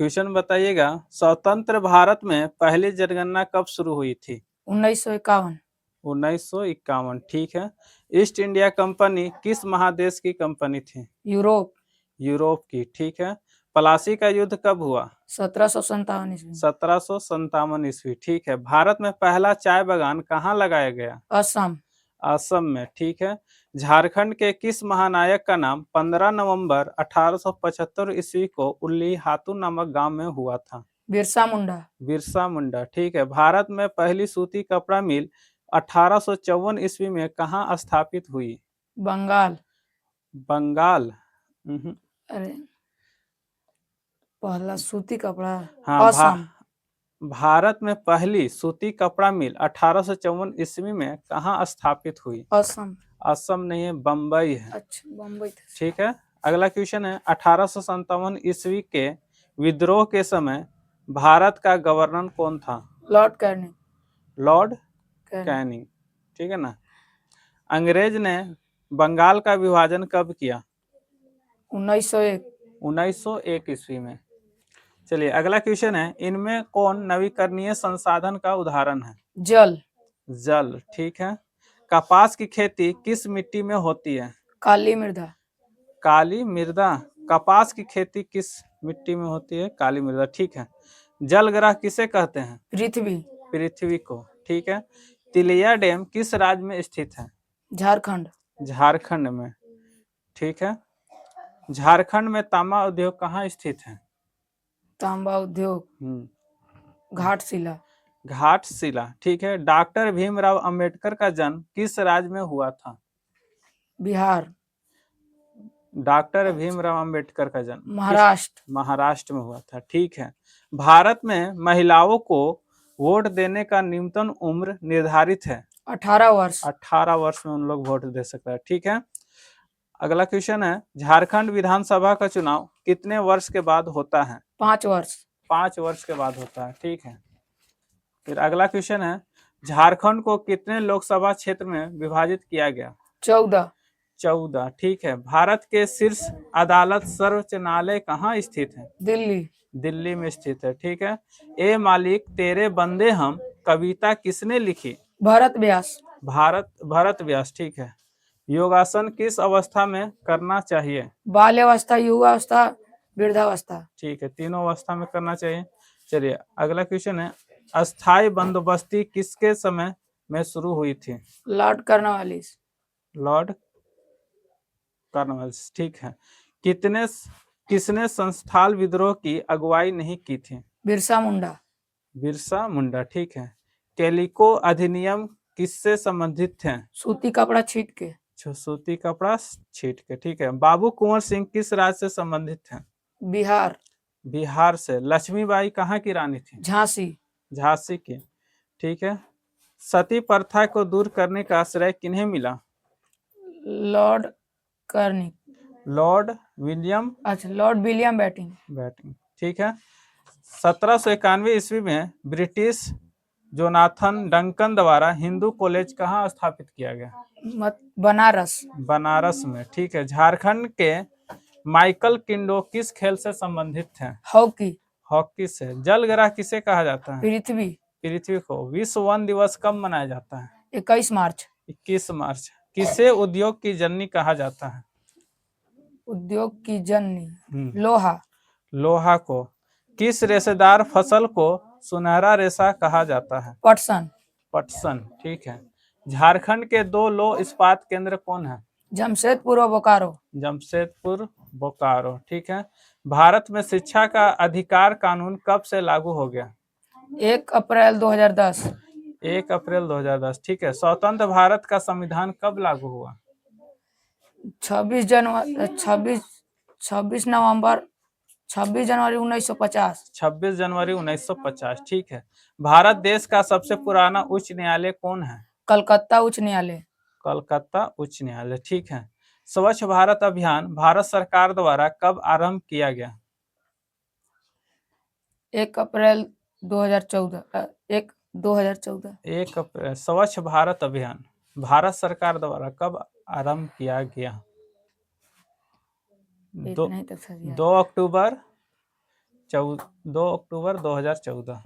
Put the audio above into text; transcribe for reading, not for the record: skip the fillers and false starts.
Question बताइएगा, स्वतंत्र भारत में पहली जनगणना कब शुरू हुई थी? 1951। 1951। ठीक है। ईस्ट इंडिया कंपनी किस महादेश की कंपनी थी? यूरोप। यूरोप की। ठीक है। प्लासी का युद्ध कब हुआ? 1757 ईस्वी। 1757 ईस्वी। ठीक है। भारत में पहला चाय बागान कहाँ लगाया गया? असम। असम में। ठीक है। झारखंड के किस महानायक का नाम 15 नवंबर 1875 ईस्वी को उल्ली हातू नामक गांव में हुआ था? बिरसा मुंडा। बिरसा मुंडा। ठीक है। भारत में पहली सूती कपड़ा मिल 1854 ईस्वी में कहाँ स्थापित हुई? बंगाल। बंगाल। अरे, पहला सूती कपड़ा। हाँ। असम। भारत में पहली सूती कपड़ा मिल 1854 ईस्वी में कहाँ स्थापित हुई? असम। असम नहीं है, बम्बई है। अच्छा, बम्बई था। ठीक है। अगला क्वेश्चन है, 1857 ईस्वी के विद्रोह के समय भारत का गवर्नर कौन था? Lord Canning. Lord Canning. Canning. ठीक है ना। अंग्रेज ने बंगाल का विभाजन कब किया? 1901। 1901 ईस्वी में। चलिए अगला क्वेश्चन है, इनमें कौन नवीकरणीय संसाधन का उदाहरण है? जल। जल। ठीक है। कपास की खेती किस मिट्टी में होती है? काली मृदा। काली मृदा। कपास की खेती किस मिट्टी में होती है? काली मृदा। ठीक है। जल ग्रह किसे कहते हैं? पृथ्वी। पृथ्वी को। ठीक है। तिलिया डैम किस राज्य में स्थित है? झारखंड। झारखंड में। ठीक है। झारखंड में तांबा उद्योग कहाँ स्थित है? तांबा उद्योग घाटशिला। घाटशिला। ठीक है। डॉक्टर भीमराव अंबेडकर का जन्म किस राज्य में हुआ था? बिहार। डॉक्टर भीमराव अंबेडकर का जन्म महाराष्ट्र। महाराष्ट्र में हुआ था। ठीक है। भारत में महिलाओं को वोट देने का न्यूनतम उम्र निर्धारित है? 18 वर्ष। 18 वर्ष में उन लोग वोट दे सकता है। ठीक है। अगला क्वेश्चन है, झारखंड विधानसभा का चुनाव कितने वर्ष के बाद होता है? 5 वर्ष। 5 वर्ष के बाद होता है। ठीक है। फिर अगला क्वेश्चन है, झारखंड को कितने लोकसभा क्षेत्र में विभाजित किया गया? 14। 14। ठीक है। भारत के शीर्ष अदालत सर्वोच्च न्यायालय कहाँ स्थित है? दिल्ली। दिल्ली में स्थित है। ठीक है। ए मालिक तेरे बंदे हम कविता किसने लिखी? भरत व्यास। भरत व्यास। ठीक है। योगासन किस अवस्था में करना चाहिए? बाल्यावस्था, युवावस्था, वृद्धावस्था। ठीक है। तीनों अवस्था में करना चाहिए। चलिए अगला क्वेश्चन है, अस्थाई बंदोबस्ती किसके समय में शुरू हुई थी? Lord Cornwallis. Lord Cornwallis. ठीक है। किसने संस्थाल विद्रोह की अगुवाई नहीं की थी? बिरसा मुंडा। बिरसा मुंडा। ठीक है। कैलिको अधिनियम किससे संबंधित थे? सूती कपड़ा छीट के। सूती कपड़ा छीट के। ठीक है। बाबू कुंवर सिंह किस राज्य से संबंधित थे? बिहार। बिहार से। लक्ष्मीबाई कहाँ की रानी थी? झांसी। झांसी की। ठीक है। सती प्रथा को दूर करने का श्रेय किन्हें मिला? Lord Corning. Lord William. अच्छा, लॉर्ड विलियम बैटिंग। ठीक है। 1791 ईस्वी में ब्रिटिश जोनाथन डंकन द्वारा हिंदू कॉलेज कहाँ स्थापित किया गया? बनारस। बनारस में। ठीक है। झारखंड के माइकल किंडो किस खेल से संबंधित थे? हॉकी। हॉकी से। जल ग्रह किसे कहा जाता है? पृथ्वी। पृथ्वी को। विश्व वन दिवस कब मनाया जाता है? 21 मार्च। 21 मार्च। किसे उद्योग की जननी कहा जाता है? उद्योग की जननी लोहा। लोहा को। किस रेशेदार फसल को सुनहरा रेशा कहा जाता है? पटसन। पटसन। ठीक है। झारखंड के 2 लौह इस्पात केंद्र कौन है? जमशेदपुर और बोकारो। जमशेदपुर बोकारो। ठीक है। भारत में शिक्षा का अधिकार कानून कब से लागू हो गया? 1 अप्रैल 2010। 1 अप्रैल 2010। ठीक है। स्वतंत्र भारत का संविधान कब लागू हुआ? 26 नवंबर 26 जनवरी 1950। 26 जनवरी 1950। ठीक है। भारत देश का सबसे पुराना उच्च न्यायालय कौन है? कलकत्ता उच्च न्यायालय। कलकत्ता उच्च न्यायालय। ठीक है। स्वच्छ भारत अभियान भारत सरकार द्वारा कब आरंभ किया गया? 1 अप्रैल 2014। 2014। 1 अप्रैल। स्वच्छ भारत अभियान भारत सरकार द्वारा कब आरंभ किया गया? 2 अक्टूबर 2 अक्टूबर 2014।